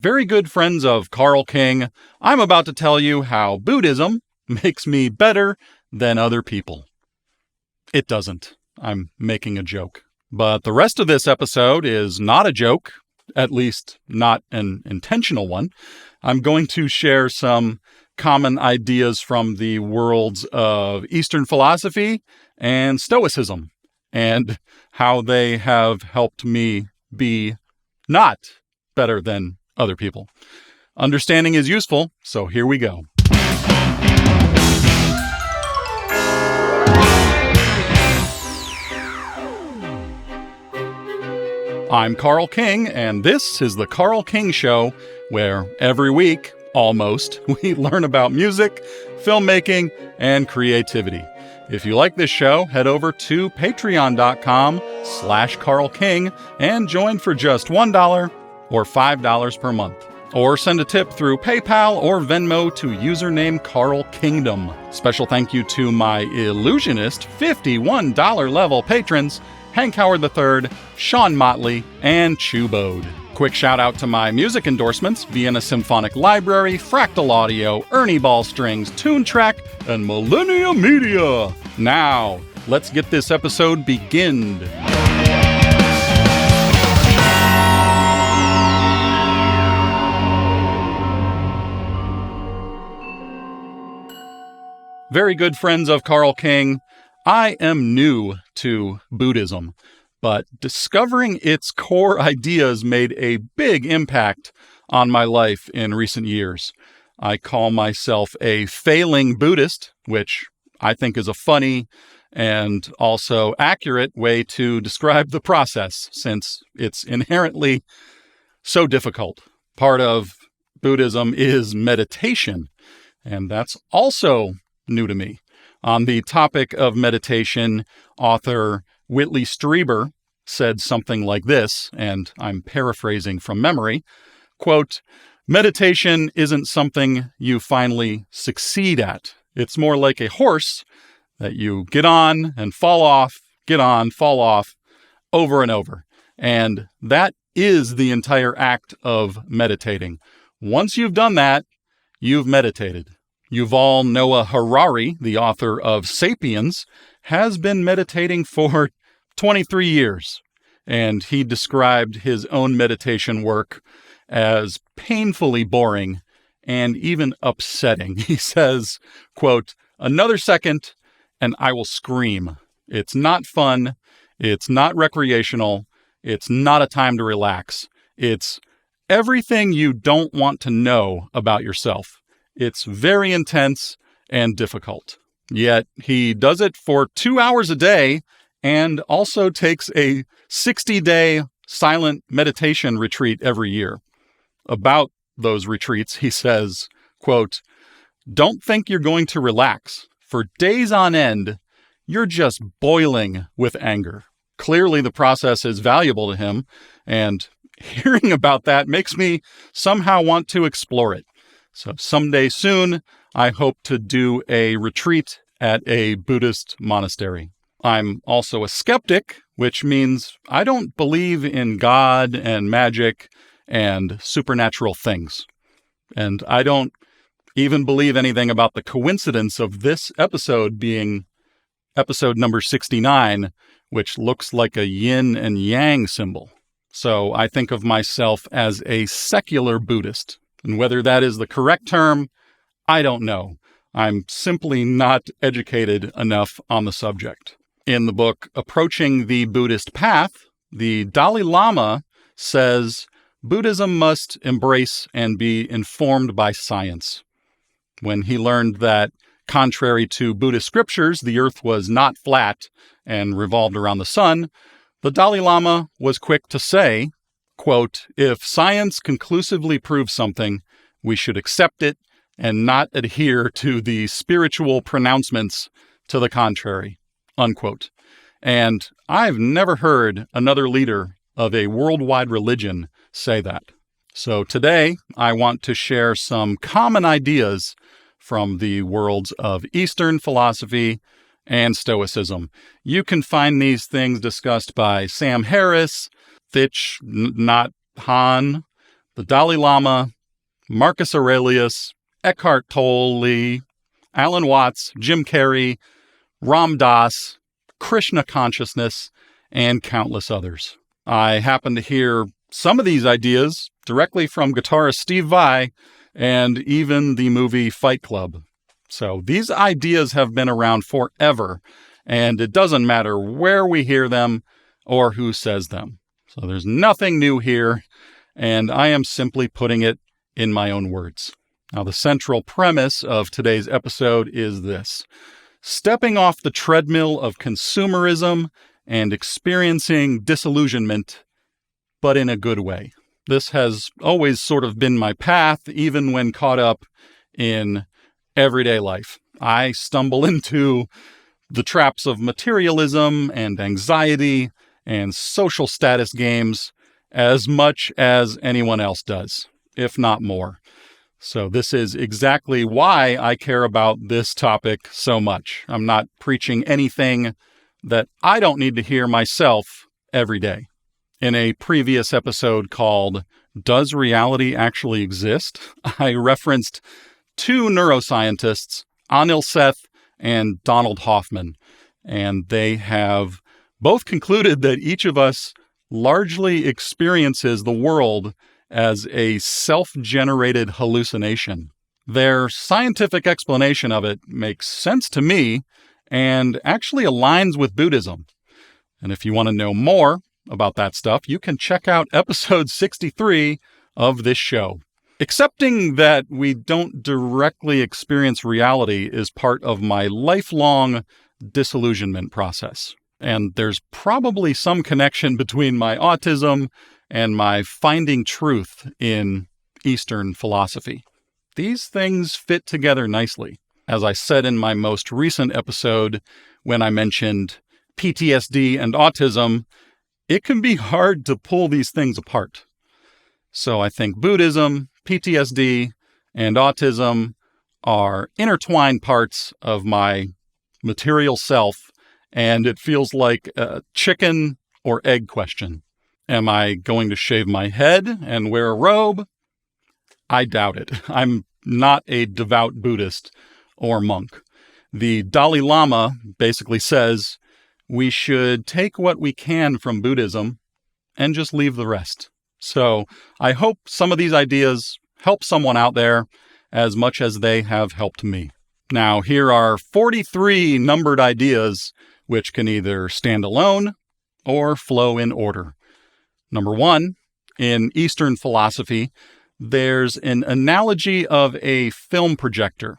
Very good friends of Carl King, I'm about to tell you how Buddhism makes me better than other people. It doesn't. I'm making a joke. But the rest of this episode is not a joke, at least not an intentional one. I'm going to share some common ideas from the worlds of Eastern philosophy and Stoicism, and how they have helped me be not better than other people. Understanding is useful, so here we go. I'm Carl King, and this is The Carl King Show, where every week, almost, we learn about music, filmmaking, and creativity. If you like this show, head over to patreon.com/Carl King and join for just $1 or $5 per month. Or send a tip through PayPal or Venmo to username Carl Kingdom. Special thank you to my Illusionist $51 level patrons, Hank Howard III, Sean Motley, and Chubode. Quick shout out to my music endorsements, Vienna Symphonic Library, Fractal Audio, Ernie Ball Strings, Tune Track, and Millennia Media. Now, let's get this episode beginned. Very good friends of Carl King, I am new to Buddhism, but discovering its core ideas made a big impact on my life in recent years. I call myself a failing Buddhist, which I think is a funny and also accurate way to describe the process, since it's inherently so difficult. Part of Buddhism is meditation, and that's also new to me. On the topic of meditation, author Whitley Strieber said something like this, and I'm paraphrasing from memory, quote, "Meditation isn't something you finally succeed at. It's more like a horse that you get on and fall off, get on, fall off, over and over. And that is the entire act of meditating. Once you've done that, you've meditated." Yuval Noah Harari, the author of *Sapiens*, has been meditating for 23 years, and he described his own meditation work as painfully boring and even upsetting. He says, quote, "Another second and I will scream. It's not fun. It's not recreational. It's not a time to relax. It's everything you don't want to know about yourself. It's very intense and difficult." Yet he does it for 2 hours a day and also takes a 60-day silent meditation retreat every year. About those retreats, he says, quote, "Don't think you're going to relax. For days on end, you're just boiling with anger." Clearly, the process is valuable to him, and hearing about that makes me somehow want to explore it. So someday soon, I hope to do a retreat at a Buddhist monastery. I'm also a skeptic, which means I don't believe in God and magic and supernatural things. And I don't even believe anything about the coincidence of this episode being episode number 69, which looks like a yin and yang symbol. So I think of myself as a secular Buddhist. And whether that is the correct term, I don't know. I'm simply not educated enough on the subject. In the book Approaching the Buddhist Path, the Dalai Lama says Buddhism must embrace and be informed by science. When he learned that, contrary to Buddhist scriptures, the earth was not flat and revolved around the sun, the Dalai Lama was quick to say, quote, "If science conclusively proves something, we should accept it and not adhere to the spiritual pronouncements to the contrary," unquote. And I've never heard another leader of a worldwide religion say that. So today, I want to share some common ideas from the worlds of Eastern philosophy and Stoicism. You can find these things discussed by Sam Harris, Thich, Nhat, Hanh, the Dalai Lama, Marcus Aurelius, Eckhart Tolle, Alan Watts, Jim Carrey, Ram Dass, Krishna consciousness, and countless others. I happen to hear some of these ideas directly from guitarist Steve Vai and even the movie Fight Club. So these ideas have been around forever, and it doesn't matter where we hear them or who says them. So there's nothing new here, and I am simply putting it in my own words. Now, the central premise of today's episode is this: stepping off the treadmill of consumerism and experiencing disillusionment, but in a good way. This has always sort of been my path, even when caught up in everyday life. I stumble into the traps of materialism and anxiety and social status games as much as anyone else does, if not more. So this is exactly why I care about this topic so much. I'm not preaching anything that I don't need to hear myself every day. In a previous episode called Does Reality Actually Exist?, I referenced two neuroscientists, Anil Seth and Donald Hoffman, and they have both concluded that each of us largely experiences the world as a self-generated hallucination. Their scientific explanation of it makes sense to me and actually aligns with Buddhism. And if you want to know more about that stuff, you can check out episode 63 of this show. Accepting that we don't directly experience reality is part of my lifelong disillusionment process. And there's probably some connection between my autism and my finding truth in Eastern philosophy. These things fit together nicely. As I said in my most recent episode, when I mentioned PTSD and autism, it can be hard to pull these things apart. So I think Buddhism, PTSD, and autism are intertwined parts of my material self, and it feels like a chicken or egg question. Am I going to shave my head and wear a robe? I doubt it. I'm not a devout Buddhist or monk. The Dalai Lama basically says we should take what we can from Buddhism and just leave the rest. So I hope some of these ideas help someone out there as much as they have helped me. Now, here are 43 numbered ideas which can either stand alone or flow in order. Number 1, in Eastern philosophy, there's an analogy of a film projector.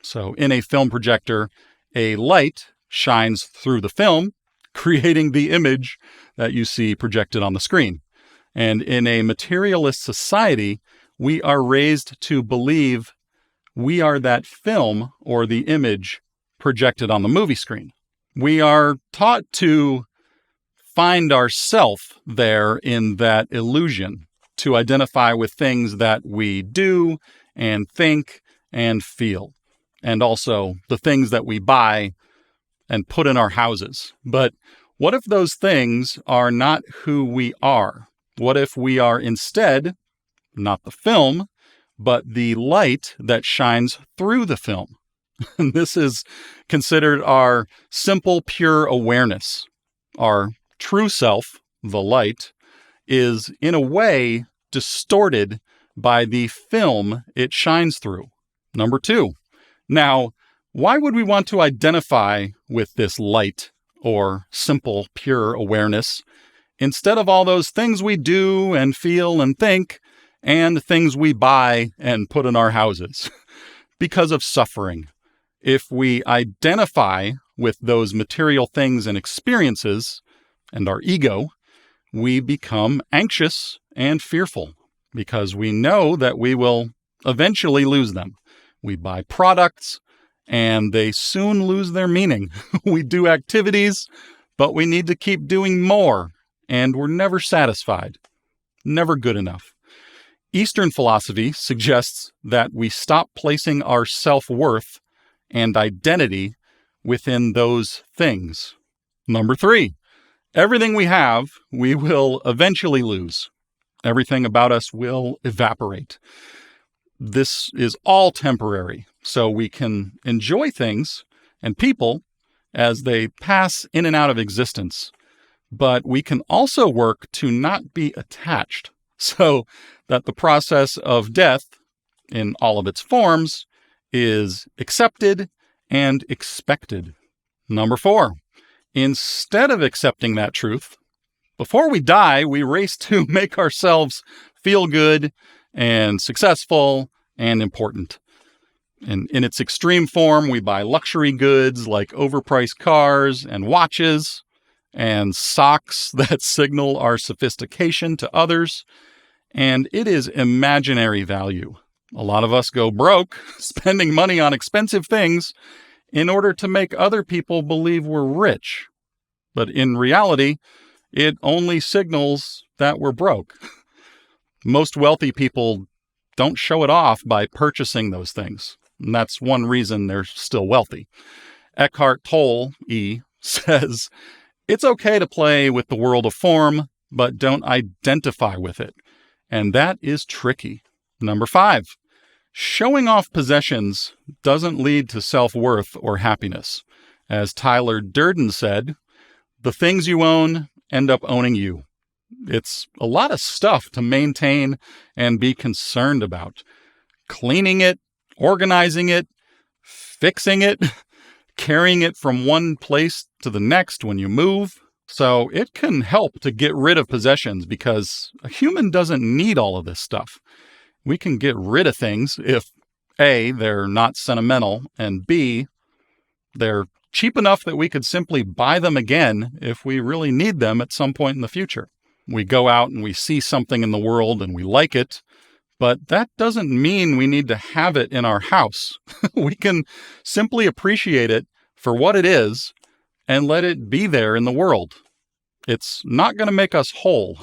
So in a film projector, a light shines through the film, creating the image that you see projected on the screen. And in a materialist society, we are raised to believe we are that film or the image projected on the movie screen. We are taught to find ourself there in that illusion, to identify with things that we do and think and feel, and also the things that we buy and put in our houses. But what if those things are not who we are? What if we are instead not the film, but the light that shines through the film? And this is considered our simple, pure awareness. Our true self, the light, is in a way distorted by the film it shines through. Number 2. Now, why would we want to identify with this light or simple, pure awareness instead of all those things we do and feel and think and things we buy and put in our houses? Because of suffering. If we identify with those material things and experiences and our ego, we become anxious and fearful because we know that we will eventually lose them. We buy products and they soon lose their meaning. We do activities, but we need to keep doing more, and we're never satisfied, never good enough. Eastern philosophy suggests that we stop placing our self-worth and identity within those things. Number 3, everything we have, we will eventually lose. Everything about us will evaporate. This is all temporary, so we can enjoy things and people as they pass in and out of existence. But we can also work to not be attached, so that the process of death, in all of its forms, is accepted and expected. Number 4, instead of accepting that truth, before we die, we race to make ourselves feel good and successful and important. And in its extreme form, we buy luxury goods like overpriced cars and watches and socks that signal our sophistication to others. And it is imaginary value. A lot of us go broke spending money on expensive things in order to make other people believe we're rich. But in reality, it only signals that we're broke. Most wealthy people don't show it off by purchasing those things. And that's one reason they're still wealthy. Eckhart Tolle, says, it's okay to play with the world of form, but don't identify with it. And that is tricky. Number 5, showing off possessions doesn't lead to self-worth or happiness. As Tyler Durden said, the things you own end up owning you. It's a lot of stuff to maintain and be concerned about. Cleaning it, organizing it, fixing it, carrying it from one place to the next when you move. So it can help to get rid of possessions because a human doesn't need all of this stuff. We can get rid of things if A, they're not sentimental, and B, they're cheap enough that we could simply buy them again if we really need them at some point in the future. We go out and we see something in the world and we like it, but that doesn't mean we need to have it in our house. We can simply appreciate it for what it is and let it be there in the world. It's not going to make us whole.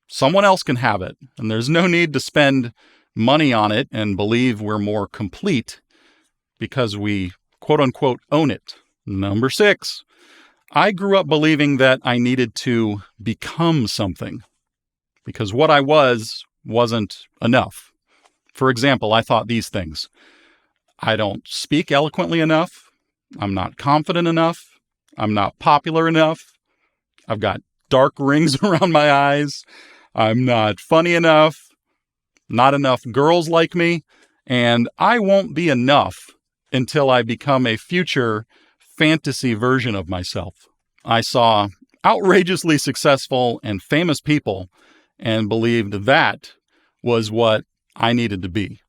Someone else can have it, and there's no need to spend money on it and believe we're more complete because we quote-unquote own it. Number 6, I grew up believing that I needed to become something because what I wasn't enough. For example, I thought these things. I don't speak eloquently enough. I'm not confident enough. I'm not popular enough. I've got dark rings around my eyes. I'm not funny enough. Not enough girls like me. And I won't be enough until I become a future fantasy version of myself. I saw outrageously successful and famous people and believed that was what I needed to be.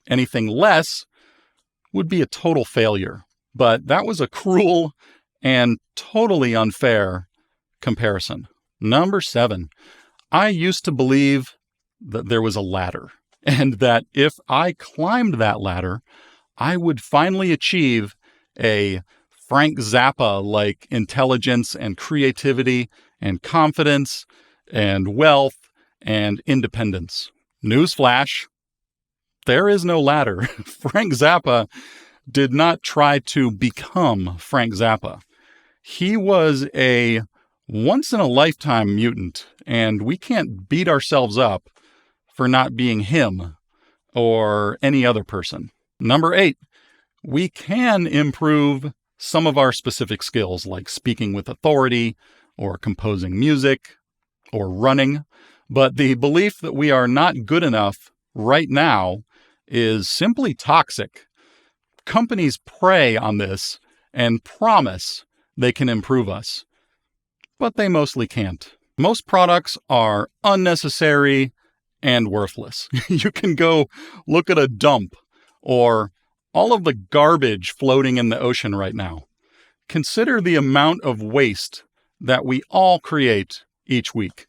Anything less would be a total failure. But that was a cruel and totally unfair comparison. Number 7, I used to believe that there was a ladder and that if I climbed that ladder, I would finally achieve a Frank Zappa-like intelligence and creativity and confidence and wealth and independence. Newsflash, there is no ladder. Frank Zappa did not try to become Frank Zappa. He was a once-in-a-lifetime mutant, and we can't beat ourselves up for not being him or any other person. Number 8, we can improve some of our specific skills like speaking with authority or composing music or running, but the belief that we are not good enough right now is simply toxic. Companies prey on this and promise they can improve us, but they mostly can't. Most products are unnecessary and worthless. You can go look at a dump or all of the garbage floating in the ocean right now. Consider the amount of waste that we all create each week.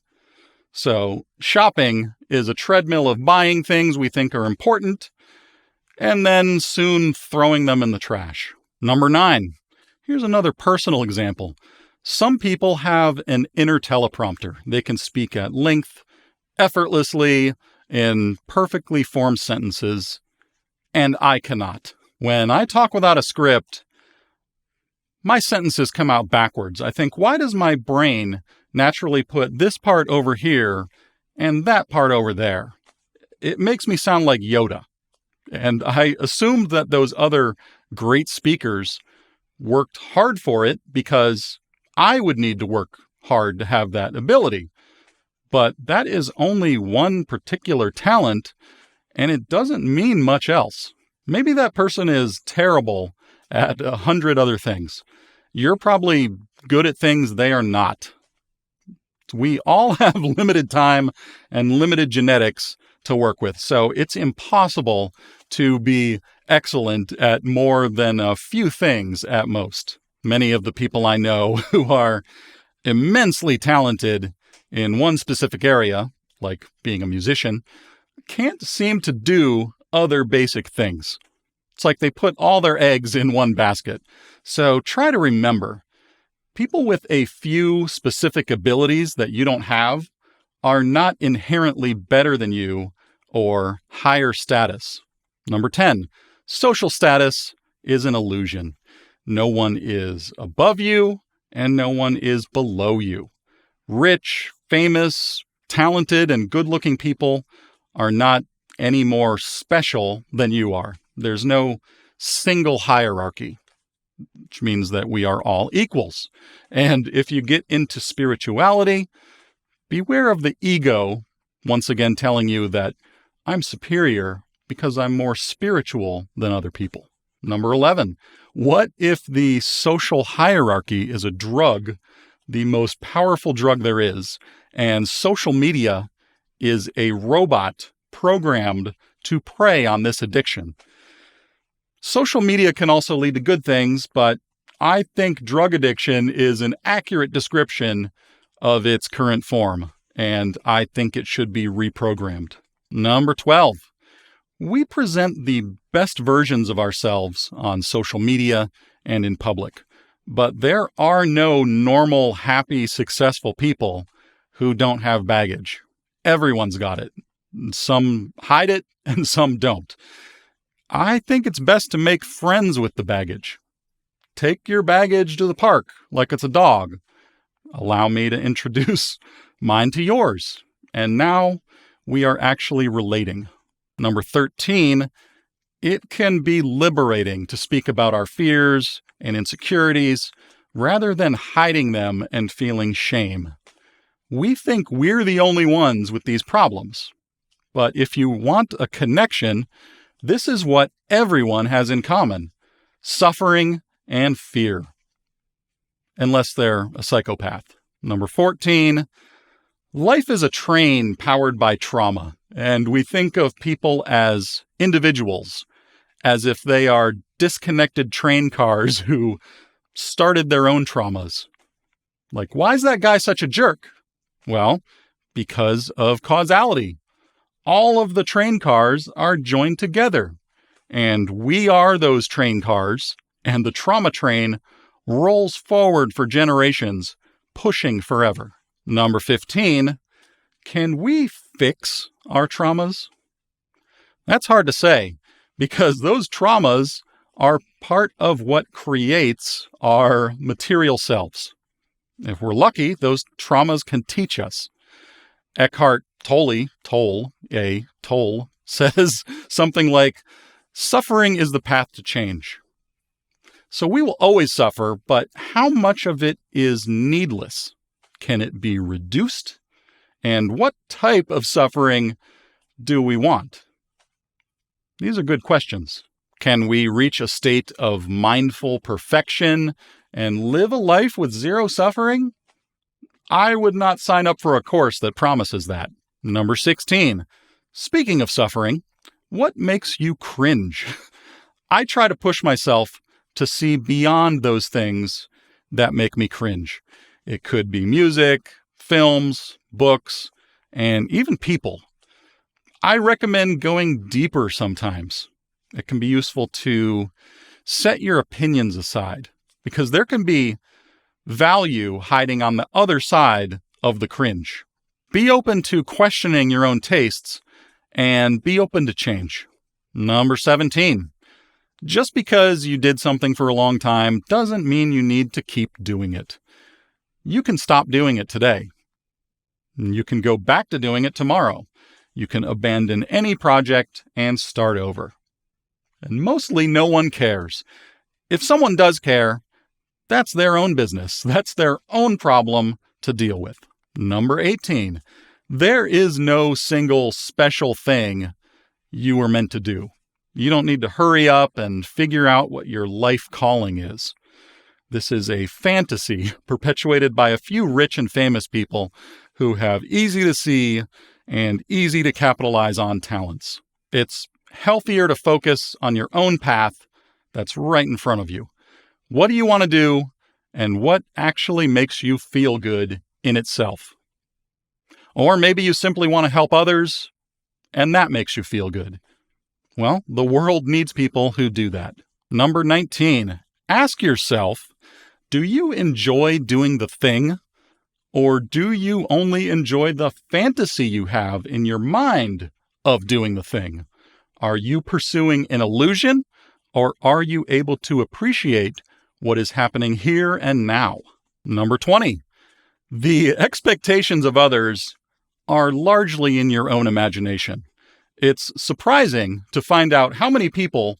So shopping is a treadmill of buying things we think are important and then soon throwing them in the trash. Number 9, here's another personal example. Some people have an inner teleprompter. They can speak at length, effortlessly, in perfectly formed sentences, and I cannot. When I talk without a script, my sentences come out backwards. I think, why does my brain naturally put this part over here and that part over there. It makes me sound like Yoda. And I assumed that those other great speakers worked hard for it because I would need to work hard to have that ability. But that is only one particular talent, and it doesn't mean much else. Maybe that person is terrible at 100 other things. You're probably good at things they are not. We all have limited time and limited genetics to work with, so it's impossible to be excellent at more than a few things at most. Many of the people I know who are immensely talented in one specific area, like being a musician, can't seem to do other basic things. It's like they put all their eggs in one basket. So try to remember, people with a few specific abilities that you don't have are not inherently better than you or higher status. Number 10, social status is an illusion. No one is above you and no one is below you. Rich, famous, talented, and good-looking people are not any more special than you are. There's no single hierarchy, which means that we are all equals. And if you get into spirituality, beware of the ego, once again telling you that I'm superior because I'm more spiritual than other people. Number 11, what if the social hierarchy is a drug, the most powerful drug there is, and social media is a robot programmed to prey on this addiction? Social media can also lead to good things, but I think drug addiction is an accurate description of its current form, and I think it should be reprogrammed. Number 12, we present the best versions of ourselves on social media and in public, but there are no normal, happy, successful people who don't have baggage. Everyone's got it. Some hide it and some don't. I think it's best to make friends with the baggage. Take your baggage to the park like it's a dog. Allow me to introduce mine to yours. And now we are actually relating. Number 13, it can be liberating to speak about our fears and insecurities rather than hiding them and feeling shame. We think we're the only ones with these problems. But if you want a connection, this is what everyone has in common: suffering and fear. Unless they're a psychopath. Number 14, life is a train powered by trauma, and we think of people as individuals, as if they are disconnected train cars who started their own traumas. Like, why is that guy such a jerk? Well, because of causality. All of the train cars are joined together, and we are those train cars, and the trauma train rolls forward for generations, pushing forever. Number 15, can we fix our traumas? That's hard to say, because those traumas are part of what creates our material selves. If we're lucky, those traumas can teach us. Eckhart Tolle says something like, suffering is the path to change. So we will always suffer, but how much of it is needless? Can it be reduced? And what type of suffering do we want? These are good questions. Can we reach a state of mindful perfection and live a life with zero suffering? I would not sign up for a course that promises that. Number 16, speaking of suffering, what makes you cringe? I try to push myself to see beyond those things that make me cringe. It could be music, films, books, and even people. I recommend going deeper sometimes. It can be useful to set your opinions aside, because there can be value hiding on the other side of the cringe. Be open to questioning your own tastes and be open to change. Number 17, just because you did something for a long time doesn't mean you need to keep doing it. You can stop doing it today. You can go back to doing it tomorrow. You can abandon any project and start over. And mostly no one cares. If someone does care, that's their own business. That's their own problem to deal with. Number 18, there is no single special thing you were meant to do. You don't need to hurry up and figure out what your life calling is. This is a fantasy perpetuated by a few rich and famous people who have easy to see and easy to capitalize on talents. It's healthier to focus on your own path that's right in front of you. What do you want to do, and what actually makes you feel good in itself? Or maybe you simply want to help others, and that makes you feel good. Well, the world needs people who do that. Number 19, ask yourself, do you enjoy doing the thing, or do you only enjoy the fantasy you have in your mind of doing the thing? Are you pursuing an illusion, or are you able to appreciate what is happening here and now? Number 20, the expectations of others are largely in your own imagination. It's surprising to find out how many people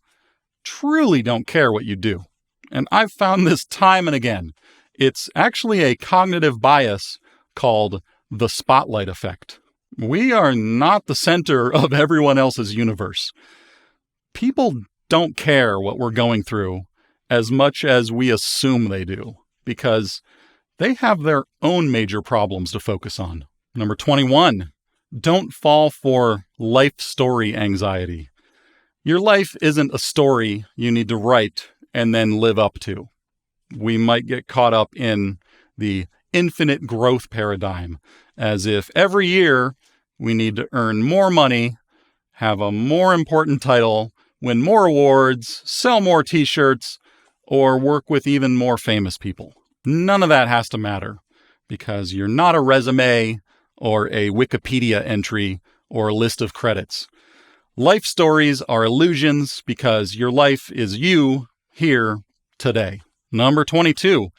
truly don't care what you do. And I've found this time and again. It's actually a cognitive bias called the spotlight effect. We are not the center of everyone else's universe. People don't care what we're going through as much as we assume they do, because they have their own major problems to focus on. Number 21, don't fall for life story anxiety. Your life isn't a story you need to write and then live up to. We might get caught up in the infinite growth paradigm, as if every year we need to earn more money, have a more important title, win more awards, sell more t-shirts, or work with even more famous people. None of that has to matter, because you're not a resume or a Wikipedia entry or a list of credits. Life stories are illusions because your life is you here today. Number 22,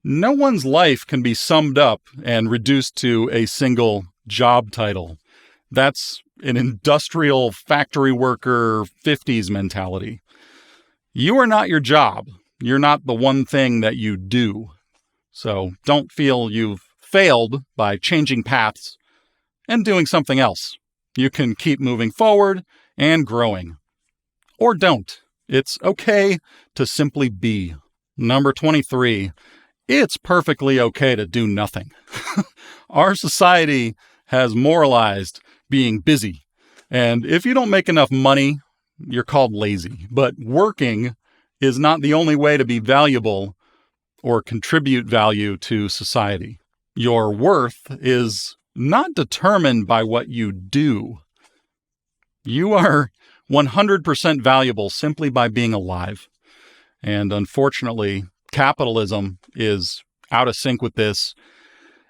no one's life can be summed up and reduced to a single job title. That's an industrial factory worker 50s mentality. You are not your job. You're not the one thing that you do. So don't feel you've failed by changing paths and doing something else. You can keep moving forward and growing. Or don't. It's okay to simply be. Number 23, it's perfectly okay to do nothing. Our society has moralized being busy. And if you don't make enough money, you're called lazy. But working is not the only way to be valuable or contribute value to society. Your worth is not determined by what you do. You are 100% valuable simply by being alive. And unfortunately, capitalism is out of sync with this,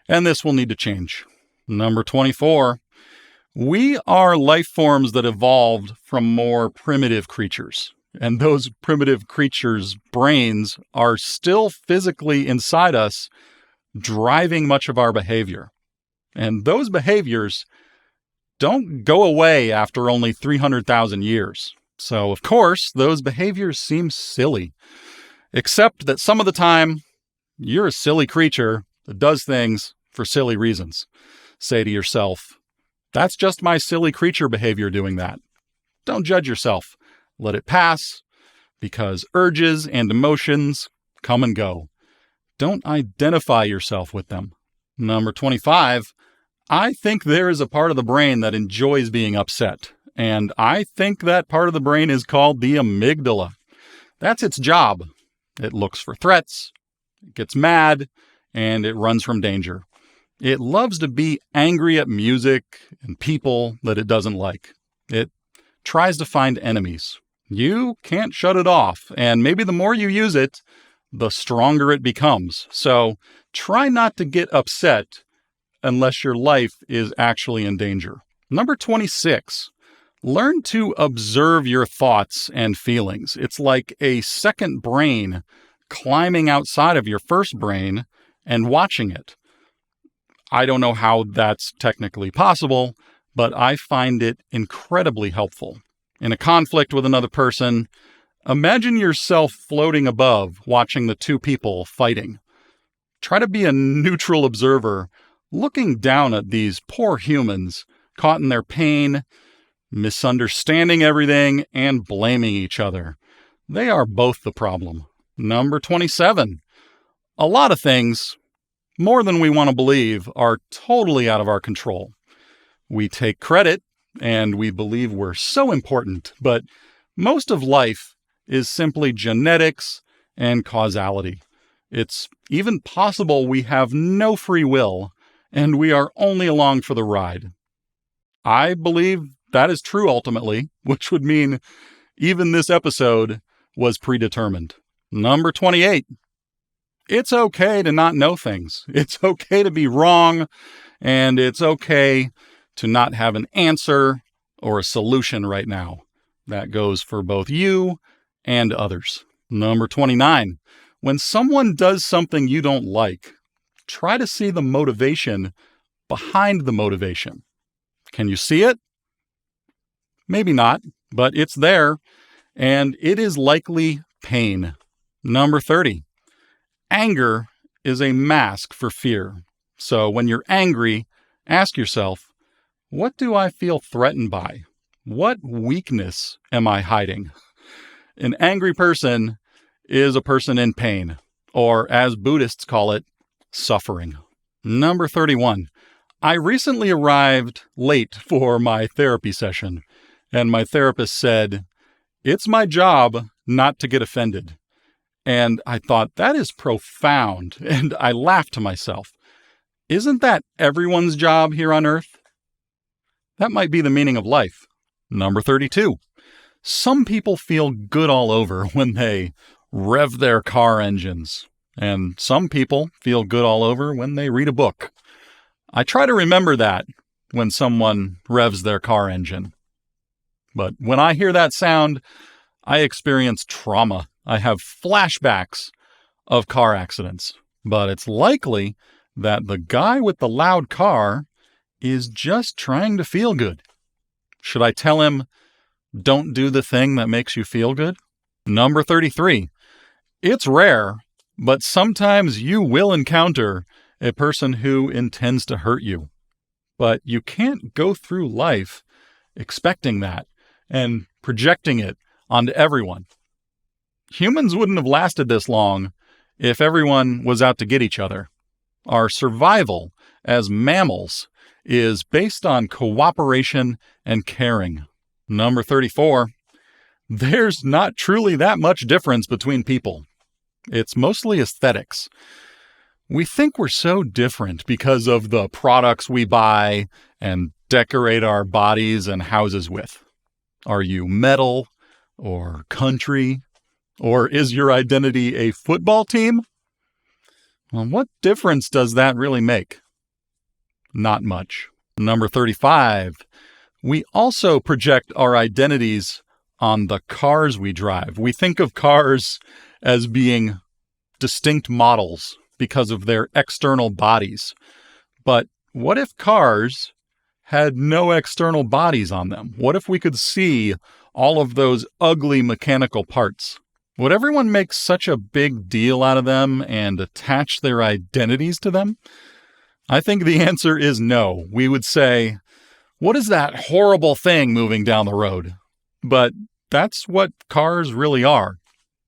and this will need to change. Number 24, we are life forms that evolved from more primitive creatures. And those primitive creatures' brains are still physically inside us, driving much of our behavior. And those behaviors don't go away after only 300,000 years. So, of course, those behaviors seem silly. Except that some of the time, you're a silly creature that does things for silly reasons. Say to yourself, that's just my silly creature behavior doing that. Don't judge yourself. Let it pass, because urges and emotions come and go. Don't identify yourself with them. Number 25, I think there is a part of the brain that enjoys being upset. And I think that part of the brain is called the amygdala. That's its job. It looks for threats, it gets mad, and it runs from danger. It loves to be angry at music and people that it doesn't like. It tries to find enemies. You can't shut it off, and maybe the more you use it, the stronger it becomes. So try not to get upset unless your life is actually in danger. Number 26, learn to observe your thoughts and feelings. It's like a second brain climbing outside of your first brain and watching it. I don't know how that's technically possible, but I find it incredibly helpful. In a conflict with another person, imagine yourself floating above, watching the two people fighting. Try to be a neutral observer, looking down at these poor humans, caught in their pain, misunderstanding everything, and blaming each other. They are both the problem. Number 27. A lot of things, more than we want to believe, are totally out of our control. We take credit, and we believe we're so important, but most of life is simply genetics and causality. It's even possible we have no free will, and we are only along for the ride. I believe that is true ultimately, which would mean even this episode was predetermined. Number 28. It's okay to not know things. It's okay to be wrong, and it's okay to not have an answer or a solution right now. That goes for both you and others. Number 29. When someone does something you don't like, try to see the motivation behind the motivation. Can you see it? Maybe not, but it's there, and it is likely pain. Number 30. Anger is a mask for fear. So when you're angry, ask yourself, what do I feel threatened by? What weakness am I hiding? An angry person is a person in pain, or as Buddhists call it, suffering. Number 31. I recently arrived late for my therapy session, and my therapist said, "It's my job not to get offended." And I thought, that is profound, and I laughed to myself. Isn't that everyone's job here on earth? That might be the meaning of life. Number 32. Some people feel good all over when they rev their car engines, and some people feel good all over when they read a book. I try to remember that when someone revs their car engine. But when I hear that sound, I experience trauma. I have flashbacks of car accidents. But it's likely that the guy with the loud car is just trying to feel good. Should I tell him, don't do the thing that makes you feel good? Number 33. It's rare, but sometimes you will encounter a person who intends to hurt you. But you can't go through life expecting that and projecting it onto everyone. Humans wouldn't have lasted this long if everyone was out to get each other. Our survival as mammals is based on cooperation and caring. Number 34. There's not truly that much difference between people. It's mostly aesthetics. We think we're so different because of the products we buy and decorate our bodies and houses with. Are you metal or country? Or is your identity a football team? Well, what difference does that really make? Not much. Number 35. We also project our identities on the cars we drive. We think of cars as being distinct models because of their external bodies. But what if cars had no external bodies on them? What if we could see all of those ugly mechanical parts? Would everyone make such a big deal out of them and attach their identities to them? I think the answer is no. We would say, what is that horrible thing moving down the road? But that's what cars really are,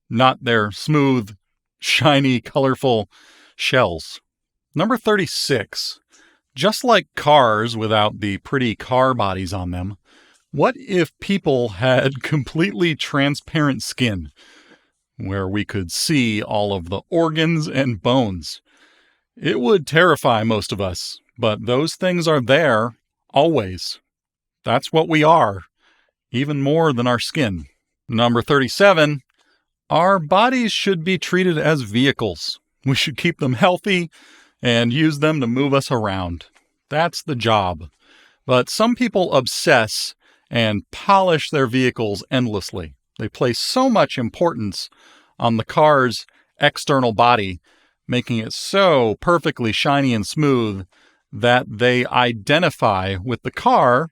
not their smooth, shiny, colorful shells. Number 36. Just like cars without the pretty car bodies on them, what if people had completely transparent skin, where we could see all of the organs and bones? It would terrify most of us, but those things are there always. That's what we are, even more than our skin. Number 37, our bodies should be treated as vehicles. We should keep them healthy and use them to move us around. That's the job. But some people obsess and polish their vehicles endlessly. They place so much importance on the car's external body, making it so perfectly shiny and smooth that they identify with the car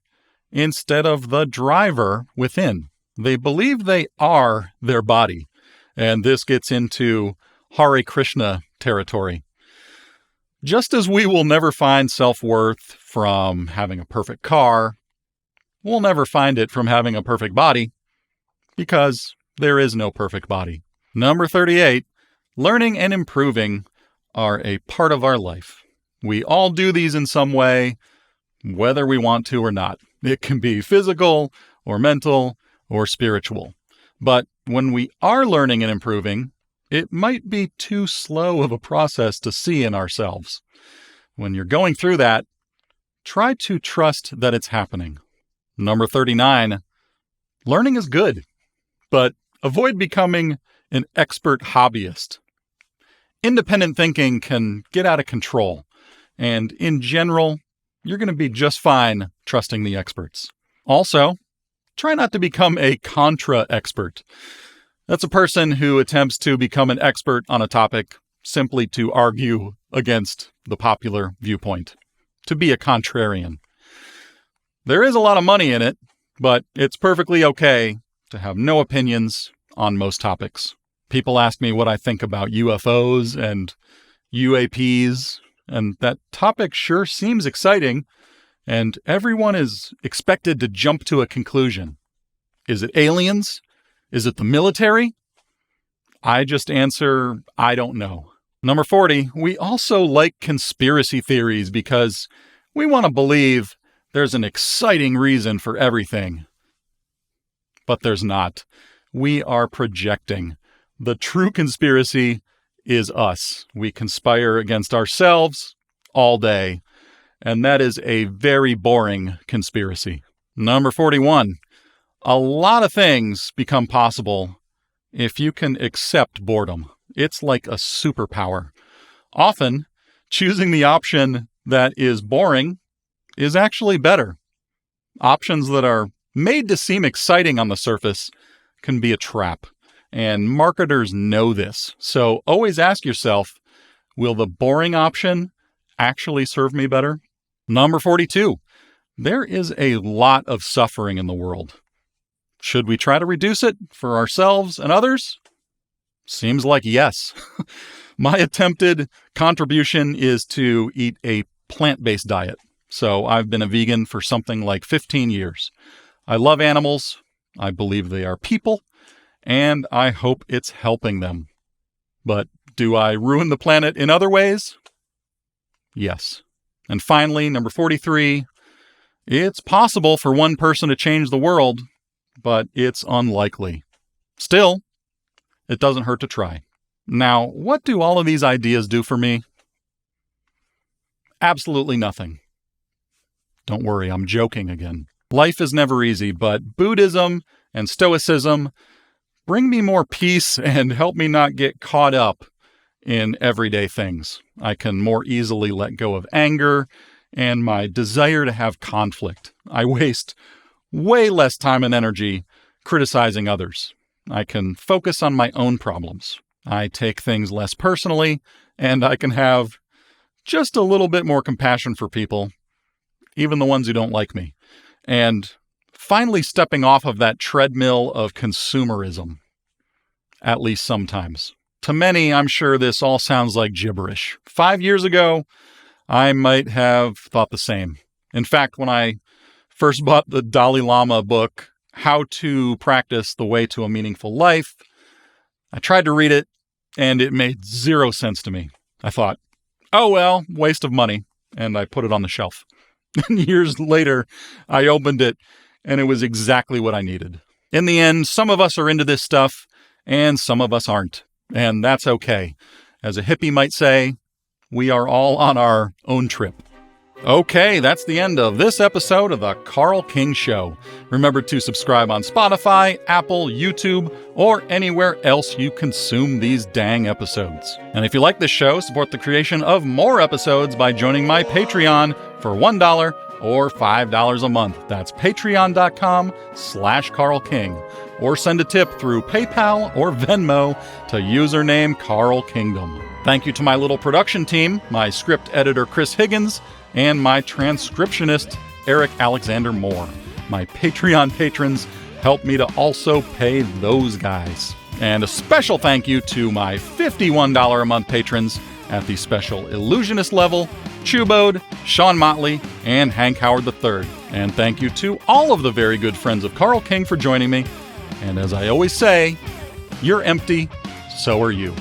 instead of the driver within. They believe they are their body, and this gets into Hare Krishna territory. Just as we will never find self-worth from having a perfect car, we'll never find it from having a perfect body, because there is no perfect body. Number 38, learning and improving are a part of our life. We all do these in some way, whether we want to or not. It can be physical or mental or spiritual. But when we are learning and improving, it might be too slow of a process to see in ourselves. When you're going through that, try to trust that it's happening. Number 39, learning is good, but avoid becoming an expert hobbyist. Independent thinking can get out of control, and in general, you're going to be just fine trusting the experts. Also, try not to become a contra-expert. That's a person who attempts to become an expert on a topic simply to argue against the popular viewpoint, to be a contrarian. There is a lot of money in it, but it's perfectly okay to have no opinions on most topics. People ask me what I think about UFOs and UAPs, and that topic sure seems exciting, and everyone is expected to jump to a conclusion. Is it aliens? Is it the military? I just answer, I don't know. Number 40, we also like conspiracy theories because we want to believe there's an exciting reason for everything. But there's not. We are projecting. The true conspiracy is us. We conspire against ourselves all day, and that is a very boring conspiracy. Number 41, a lot of things become possible if you can accept boredom. It's like a superpower. Often, choosing the option that is boring is actually better. Options that are made to seem exciting on the surface can be a trap, and marketers know this. So always ask yourself, will the boring option actually serve me better? Number 42, there is a lot of suffering in the world. Should we try to reduce it for ourselves and others? Seems like yes. My attempted contribution is to eat a plant-based diet. So I've been a vegan for something like 15 years. I love animals. I believe they are people, and I hope it's helping them. But do I ruin the planet in other ways? Yes. And finally, number 43, it's possible for one person to change the world, but it's unlikely. Still, it doesn't hurt to try. Now, what do all of these ideas do for me? Absolutely nothing. Don't worry, I'm joking again. Life is never easy, but Buddhism and Stoicism bring me more peace and help me not get caught up in everyday things. I can more easily let go of anger and my desire to have conflict. I waste way less time and energy criticizing others. I can focus on my own problems. I take things less personally, and I can have just a little bit more compassion for people, even the ones who don't like me. And finally stepping off of that treadmill of consumerism, at least sometimes. To many, I'm sure this all sounds like gibberish. 5 years ago, I might have thought the same. In fact, when I first bought the Dalai Lama book, How to Practice the Way to a Meaningful Life, I tried to read it, and it made zero sense to me. I thought, oh well, waste of money, and I put it on the shelf. And years later, I opened it, and it was exactly what I needed. In the end, some of us are into this stuff, and some of us aren't. And that's okay. As a hippie might say, we are all on our own trip. Okay, that's the end of this episode of The Carl King Show. Remember to subscribe on Spotify, Apple, YouTube, or anywhere else you consume these dang episodes. And if you like this show, support the creation of more episodes by joining my Patreon for $1 or $5 a month. That's patreon.com/Carl King. Or send a tip through PayPal or Venmo to username Carl Kingdom. Thank you to my little production team, my script editor Chris Higgins, and my transcriptionist, Eric Alexander Moore. My Patreon patrons help me to also pay those guys. And a special thank you to my $51 a month patrons at the special illusionist level, Chubode, Sean Motley, and Hank Howard III. And thank you to all of the very good friends of Carl King for joining me. And as I always say, you're empty, so are you.